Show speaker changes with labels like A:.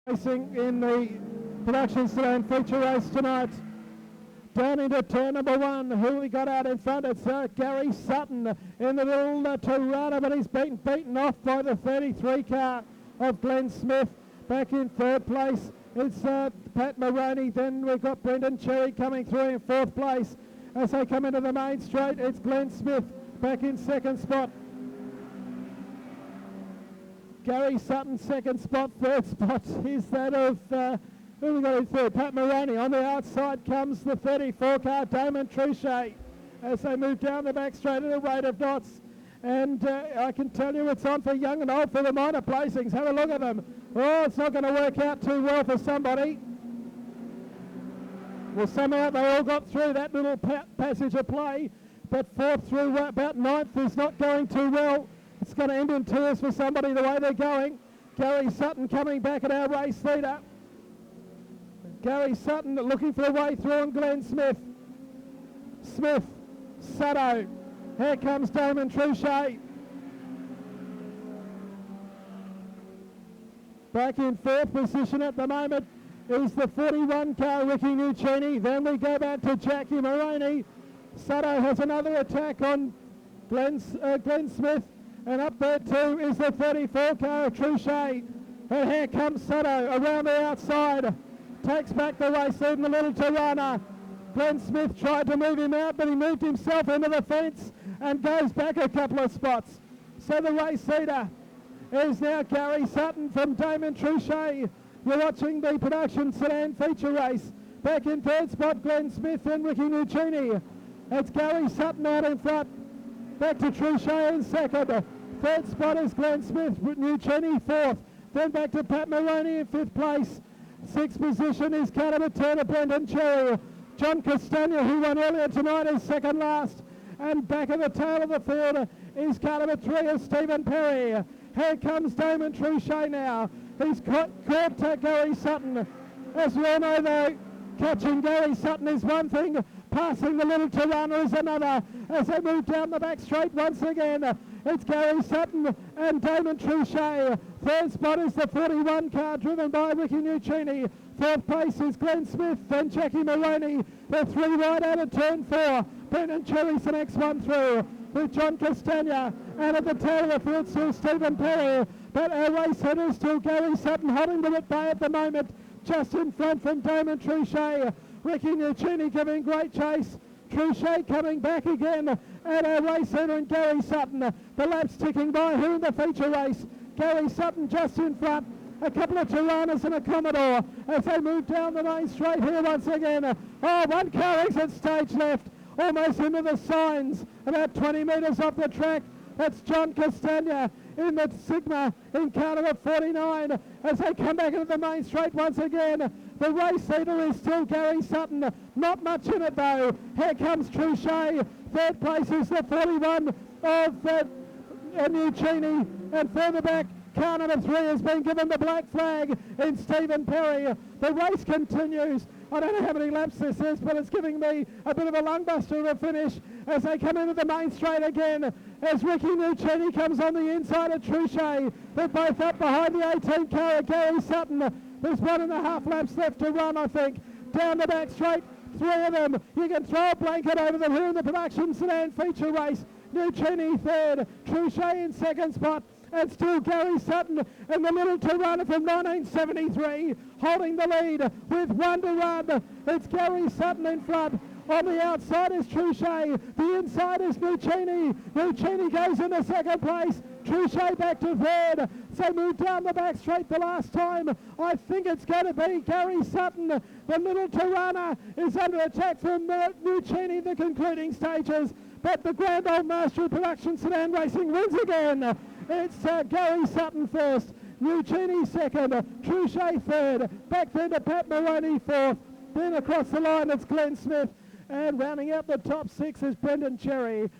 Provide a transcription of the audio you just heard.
A: Racing in the production Sedan feature race tonight. Down into turn number one. Who we got out in front? It's Gary Sutton in the little Tirana, but he's beaten off by the 33 car of Glenn Smith. Back in third place, it's Pat Maroney. Then we've got Brendan Cherry coming through in fourth place. As they come into the main straight, it's Glenn Smith back in second spot. Gary Sutton, second spot. Third spot is that of, who we got in third? Pat Maroney. On the outside comes the 34 car, Damon Truchet, as they move down the back straight at a rate of knots. And I can tell you it's on for young and old for the minor placings. Have a look at them. Oh, it's not going to work out too well for somebody. Well, somehow they all got through that little passage of play, but fourth through about ninth is not going too well. It's going to end in tears for somebody the way they're going. Gary Sutton coming back at our race leader. Gary Sutton looking for a way through on Glenn Smith. Smith, Sutto. Here comes Damon Truchet. Back in fourth position at the moment is the 41 car, Ricky Nuccini. Then we go back to Jackie Maroney. Sutto has another attack on Glenn Smith. And up there too is the 34 car of Truchet. And here comes Sutto around the outside. Takes back the race in the little Tirana. Glenn Smith tried to move him out, but he moved himself into the fence and goes back a couple of spots. So the race leader is now Gary Sutton from Damon Truchet. You're watching the production Sedan feature race. Back in third spot, Glenn Smith and Ricky Nuccini. It's Gary Sutton out in front. Back to Truchet in second. Third spot is Glenn Smith, Nuccini fourth. Then back to Pat Maroney in fifth place. Sixth position is Canada Turner, Brendan Cherry. John Castagna, who won earlier tonight, is second last. And back at the tail of the field is car number 3 is Stephen Perry. Here comes Damon Truchet now. He's caught Gary Sutton. As we all know though, catching Gary Sutton is one thing, passing the little Tirana is another. As they move down the back straight once again, it's Gary Sutton and Damon Truchet. Third spot is the 41 car driven by Ricky Nuccini. Fourth place is Glenn Smith, then Jackie Maroney. They're three wide out of turn 4. Brendan Cherry's the next one through with John Castagna. And at the tail of the field still Stephen Perry. But our race header is still Gary Sutton holding them at bay at the moment. Just in front from Damon Truchet. Ricky Nuccini giving great chase. Truchet coming back again at our race header and Gary Sutton. The laps ticking by here in the feature race. Gary Sutton just in front. A couple of Tiranas and a Commodore as they move down the main straight here once again. Oh, one car exit stage left, almost into the signs, about 20 metres off the track. That's John Castagna in the Sigma in car number 49 as they come back into the main straight once again. The race leader is still Gary Sutton. Not much in it though. Here comes Truchet. Third place is the 41 of Nuccini. And further back, car number 3 has been given the black flag in Stephen Perry. The race continues. I don't know how many laps this is, but it's giving me a bit of a lungbuster of a finish as they come into the main straight again. As Ricky Nuccini comes on the inside of Truchet. They're both up behind the 18 car of Gary Sutton. There's 1.5 laps left to run, I think. Down the back straight, 3 of them. You can throw a blanket over them here in the production Sedan feature race. Nuccini third, Truchet in second spot. And still Gary Sutton and the little Tirana from 1973 holding the lead with 1 to run. It's Gary Sutton in front. On the outside is Truchet. The inside is Nuccini. Nuccini goes into second place. Truchet back to third. So move down the back straight the last time. I think it's going to be Gary Sutton. The little Tirana is under attack from Nuccini in the concluding stages. But the Grand Old Master of Production Sedan Racing wins again. It's Gary Sutton first, Nuccini second, Truchet third, back then to Pat Maroney fourth, then across the line it's Glenn Smith, and rounding out the top 6 is Brendan Cherry.